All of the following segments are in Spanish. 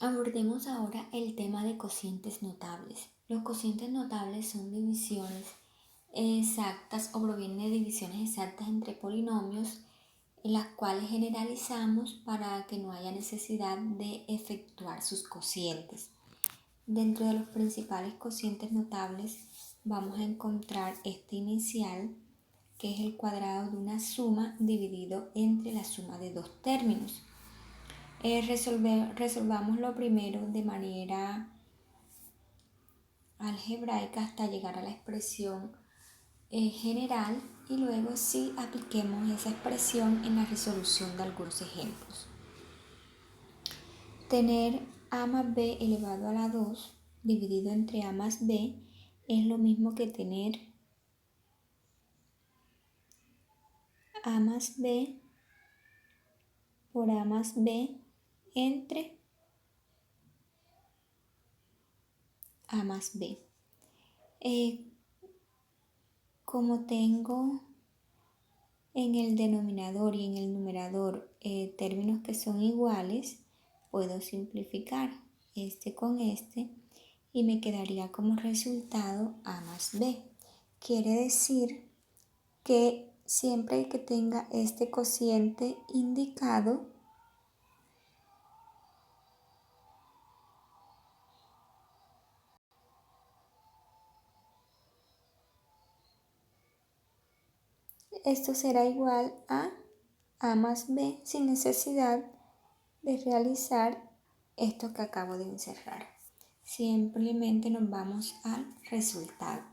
Abordemos ahora el tema de cocientes notables. Los cocientes notables son divisiones exactas o provienen de divisiones exactas entre polinomios, en las cuales generalizamos para que no haya necesidad de efectuar sus cocientes. Dentro de los principales cocientes notables vamos a encontrar este inicial, que es el cuadrado de una suma dividido entre la suma de dos términos. Resolvamos lo primero de manera algebraica hasta llegar a la expresión general y luego sí apliquemos esa expresión en la resolución de algunos ejemplos. Tener a más b elevado a la 2 dividido entre a más b es lo mismo que tener a más b por a más b entre a más b. Como tengo en el denominador y en el numerador términos que son iguales, puedo simplificar este con este y me quedaría como resultado a más b. Quiere decir que siempre que tenga este cociente indicado, esto será igual a más b sin necesidad de realizar esto que acabo de encerrar. Simplemente nos vamos al resultado.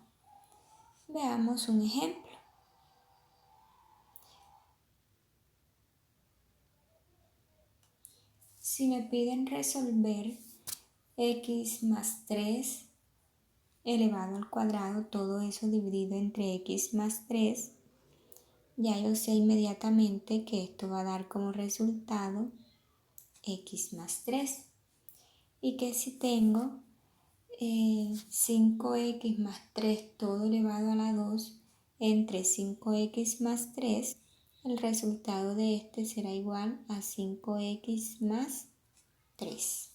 Veamos un ejemplo. Si me piden resolver x más 3 elevado al cuadrado, todo eso dividido entre x más 3, ya yo sé inmediatamente que esto va a dar como resultado x más 3. Y que si tengo 5x más 3 todo elevado a la 2 entre 5x más 3, el resultado de este será igual a 5x más 3.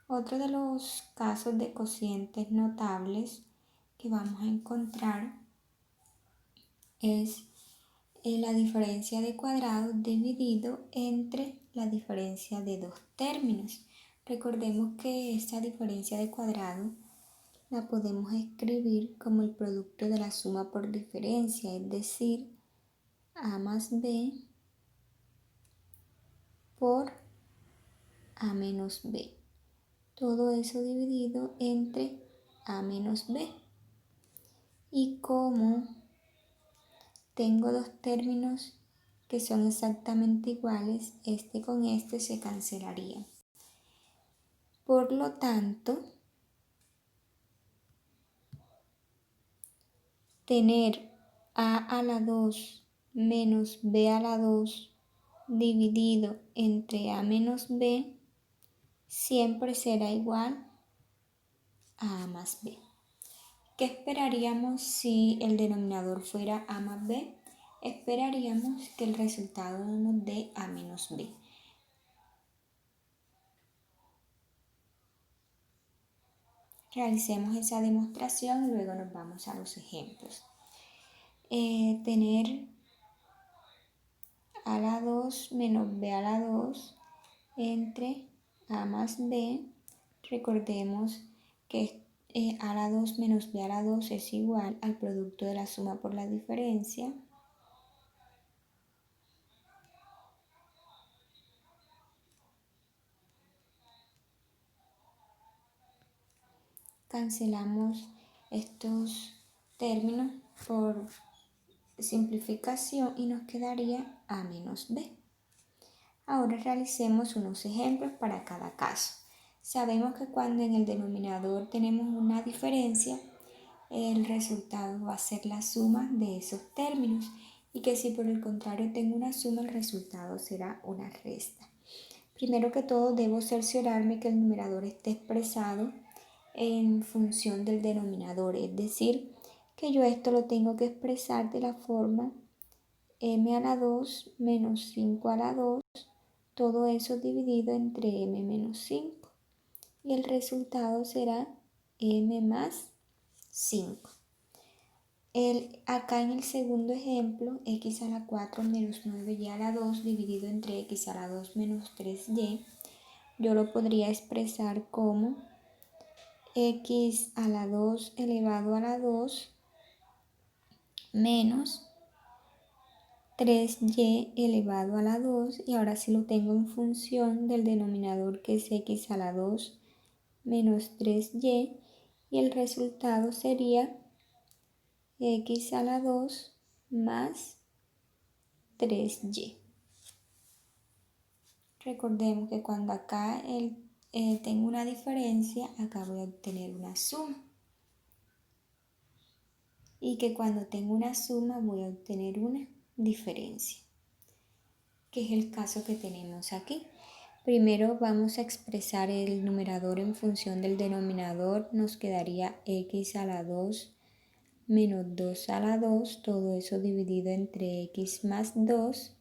Otro de los casos de cocientes notables que vamos a encontrar es la diferencia de cuadrados dividido entre la diferencia de dos términos. Recordemos que esta diferencia de cuadrado la podemos escribir como el producto de la suma por diferencia, es decir, a más b por a menos b. Todo eso dividido entre a menos b. Y como tengo dos términos que son exactamente iguales, este con este se cancelaría. Por lo tanto, tener a la 2 menos b a la 2 dividido entre a menos b siempre será igual a más b. ¿Qué esperaríamos si el denominador fuera a más b? Esperaríamos que el resultado nos dé a menos b. Realicemos esa demostración y luego nos vamos a los ejemplos. Tener a la 2 menos b a la 2 entre a más b. Recordemos que a la 2 menos b a la 2 es igual al producto de la suma por la diferencia. Cancelamos estos términos por simplificación y nos quedaría a menos b. Ahora realicemos unos ejemplos para cada caso. Sabemos que cuando en el denominador tenemos una diferencia, el resultado va a ser la suma de esos términos y que si por el contrario tengo una suma, el resultado será una resta. Primero que todo debo cerciorarme que el numerador esté expresado en función del denominador, es decir, que yo esto lo tengo que expresar de la forma m a la 2 menos 5 a la 2 todo eso dividido entre m menos 5. Y el resultado será m más 5. Acá en el segundo ejemplo, x a la 4 menos 9y a la 2 dividido entre x a la 2 menos 3y, yo lo podría expresar como x a la 2 elevado a la 2 menos 3y elevado a la 2, y ahora sí lo tengo en función del denominador, que es x a la 2 menos 3y, y el resultado sería x a la 2 más 3y. Recordemos que cuando acá tengo una diferencia, acá voy a obtener una suma. Y que cuando tengo una suma voy a obtener una diferencia, que es el caso que tenemos aquí. Primero vamos a expresar el numerador en función del denominador. Nos quedaría x a la 2 menos 2 a la 2, todo eso dividido entre x más 2.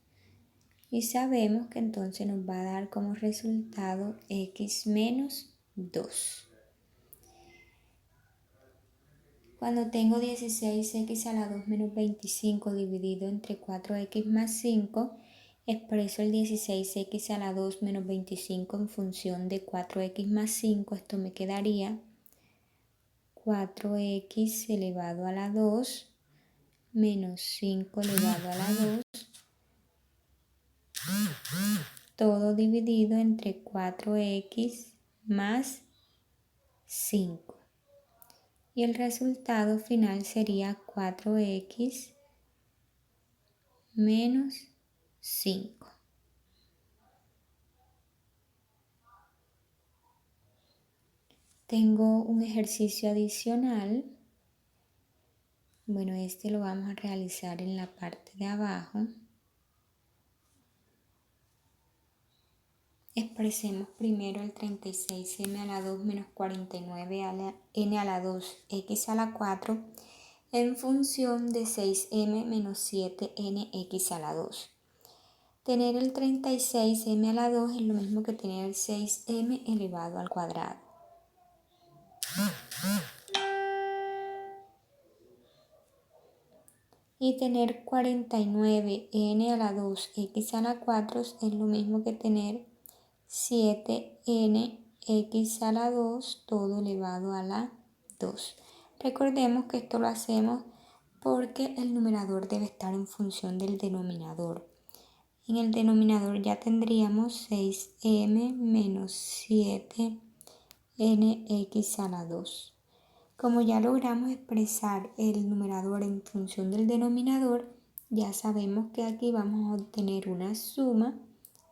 Y sabemos que entonces nos va a dar como resultado x menos 2. Cuando tengo 16x a la 2 menos 25 dividido entre 4x más 5, expreso el 16x a la 2 menos 25 en función de 4x más 5. Esto me quedaría 4x elevado a la 2 menos 5 elevado a la 2, todo dividido entre 4x más 5. Y el resultado final sería 4x menos 5. Tengo un ejercicio adicional. Bueno, este lo vamos a realizar en la parte de abajo. Expresemos primero el 36m a la 2 menos 49 a la n a la 2 x a la 4 en función de 6m menos 7n x a la 2. Tener el 36m a la 2 es lo mismo que tener el 6m elevado al cuadrado. Y tener 49n a la 2 x a la 4 es lo mismo que tener 7n x a la 2 todo elevado a la 2. Recordemos que esto lo hacemos porque el numerador debe estar en función del denominador. En el denominador ya tendríamos 6m menos 7n x a la 2. Como ya logramos expresar el numerador en función del denominador, ya sabemos que aquí vamos a obtener una suma,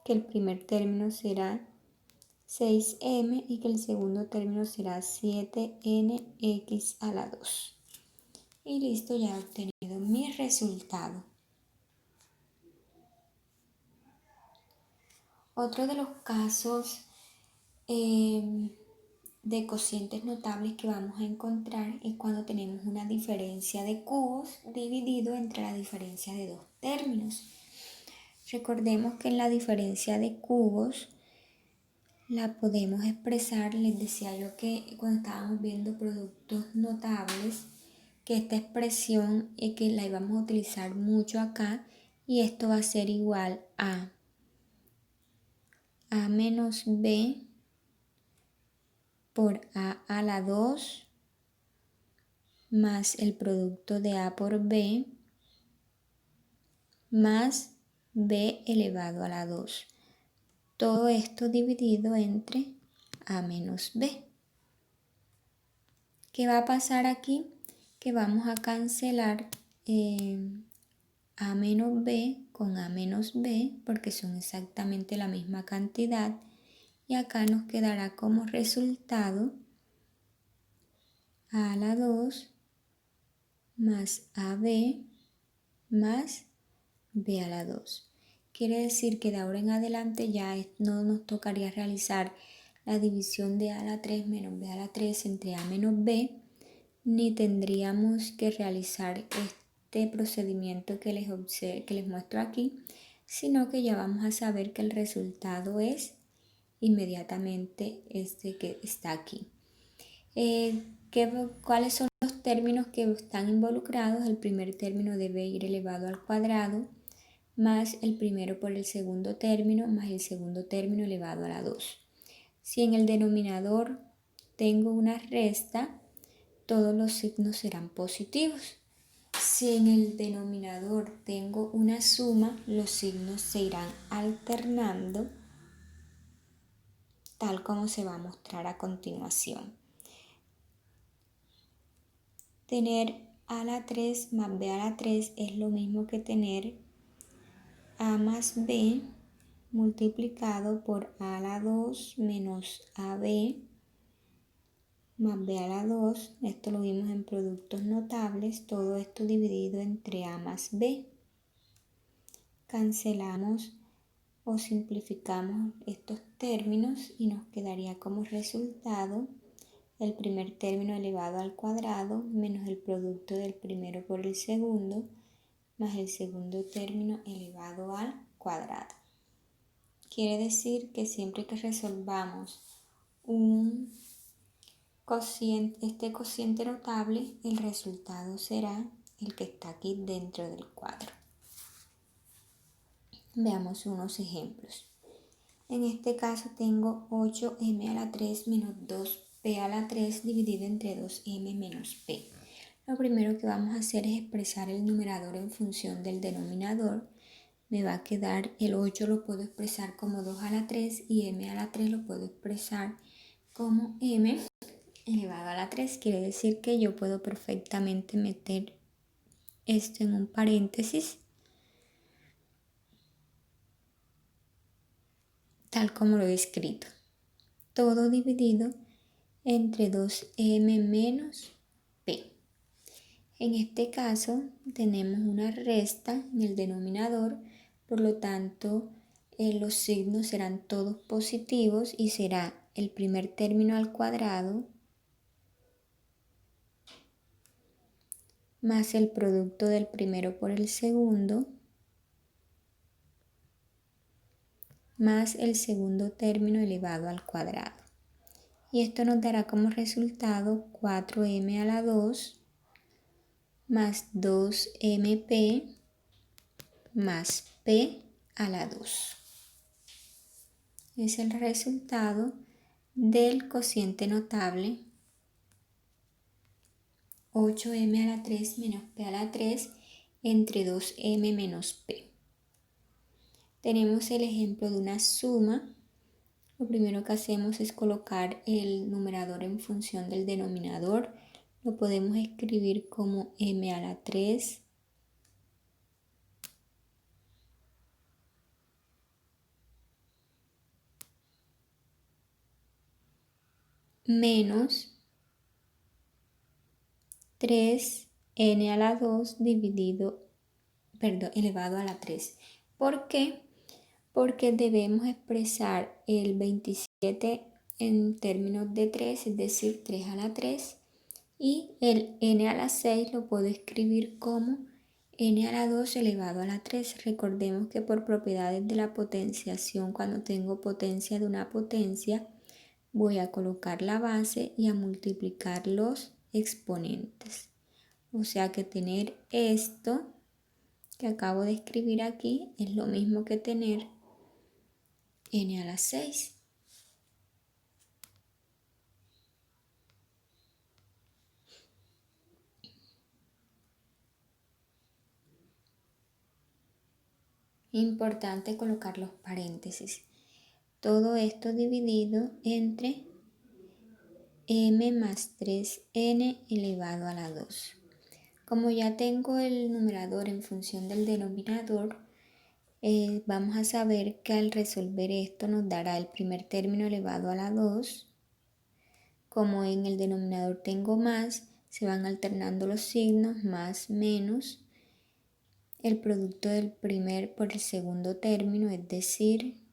que el primer término será 6m y que el segundo término será 7n x a la 2. Y listo, ya he obtenido mi resultado. Otro de los casos de cocientes notables que vamos a encontrar es cuando tenemos una diferencia de cubos dividido entre la diferencia de dos términos. Recordemos que en la diferencia de cubos la podemos expresar, les decía yo que cuando estábamos viendo productos notables, que esta expresión es que la íbamos a utilizar mucho acá, y esto va a ser igual a menos b por a la 2 más el producto de a por b más b elevado a la 2. Todo esto dividido entre a menos b. ¿Qué va a pasar aquí? Que vamos a cancelar a menos b con a menos b porque son exactamente la misma cantidad, y acá nos quedará como resultado a la 2 más ab más b a la 2. Quiere decir que de ahora en adelante ya no nos tocaría realizar la división de a a la 3 menos b a la 3 entre a menos b, ni tendríamos que realizar este procedimiento que les muestro aquí, sino que ya vamos a saber que el resultado es inmediatamente este que está aquí. ¿Cuáles son los términos que están involucrados? El primer término debe ir elevado al cuadrado, más el primero por el segundo término, más el segundo término elevado a la 2. Si en el denominador tengo una resta, todos los signos serán positivos. Si en el denominador tengo una suma, los signos se irán alternando, tal como se va a mostrar a continuación. Tener a a la 3 más b a la 3 es lo mismo que tener a más b multiplicado por a la 2 menos ab más b a la 2. Esto lo vimos en productos notables, todo esto dividido entre a más b. Cancelamos o simplificamos estos términos y nos quedaría como resultado el primer término elevado al cuadrado menos el producto del primero por el segundo más el segundo término elevado al cuadrado. Quiere decir que siempre que resolvamos este cociente notable, el resultado será el que está aquí dentro del cuadro. Veamos unos ejemplos. En este caso tengo 8m a la 3 menos 2p a la 3 dividido entre 2m menos p. Lo primero que vamos a hacer es expresar el numerador en función del denominador. Me va a quedar el 8 lo puedo expresar como 2 a la 3 y m a la 3 lo puedo expresar como m elevado a la 3. Quiere decir que yo puedo perfectamente meter esto en un paréntesis, tal como lo he escrito. Todo dividido entre 2m menos p. En este caso tenemos una resta en el denominador, por lo tanto los signos serán todos positivos y será el primer término al cuadrado más el producto del primero por el segundo más el segundo término elevado al cuadrado. Y esto nos dará como resultado 4m a la 2 más 2mp más p a la 2. Es el resultado del cociente notable 8m a la 3 menos p a la 3 entre 2m menos p. Tenemos el ejemplo de una suma. Lo primero que hacemos es colocar el numerador en función del denominador. Lo podemos escribir como m a la 3 menos 3n a la 2 elevado a la 3. ¿Por qué? Porque debemos expresar el 27 en términos de 3, es decir, 3 a la 3, y el n a la 6 lo puedo escribir como n a la 2 elevado a la 3. Recordemos que por propiedades de la potenciación, cuando tengo potencia de una potencia, voy a colocar la base y a multiplicar los exponentes. O sea que tener esto que acabo de escribir aquí es lo mismo que tener n a la 6. Importante colocar los paréntesis. Todo esto dividido entre m más 3n elevado a la 2. Como ya tengo el numerador en función del denominador, vamos a saber que al resolver esto nos dará el primer término elevado a la 2. Como en el denominador tengo más, se van alternando los signos, más, menos. El producto del primer por el segundo término, es decir,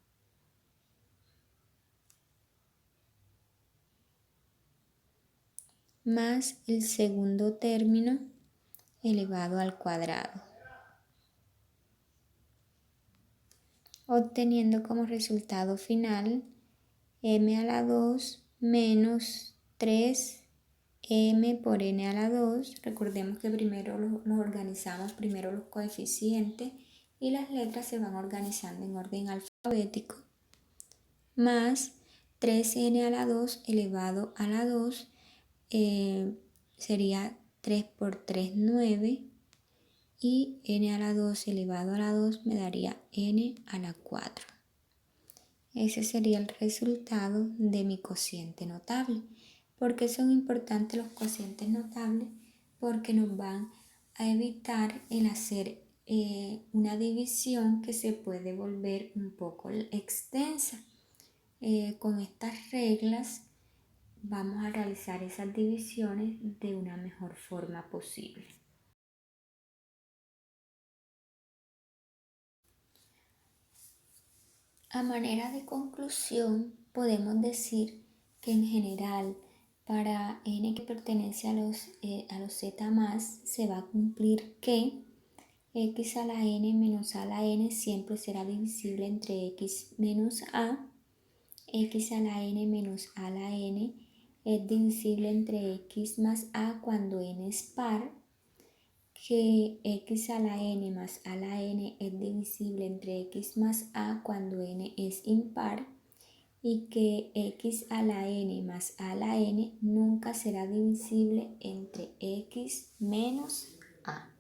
más el segundo término elevado al cuadrado. obteniendo como resultado final m a la 2 menos 3m por n a la 2. Recordemos que primero los organizamos, primero los coeficientes y las letras se van organizando en orden alfabético, más 3n a la 2 elevado a la 2, sería 3 por 3, 9, y n a la 2 elevado a la 2 me daría n a la 4. Ese sería el resultado de mi cociente notable. ¿Por qué son importantes los cocientes notables? Porque nos van a evitar el hacer una división que se puede volver un poco extensa. Con estas reglas vamos a realizar esas divisiones de una mejor forma posible. A manera de conclusión, podemos decir que en general para n que pertenece a los z más se va a cumplir que x a la n menos a la n siempre será divisible entre x menos a, x a la n menos a la n es divisible entre x más a cuando n es par, que x a la n más a la n es divisible entre x más a cuando n es impar, y que x a la n más a la n nunca será divisible entre x menos a.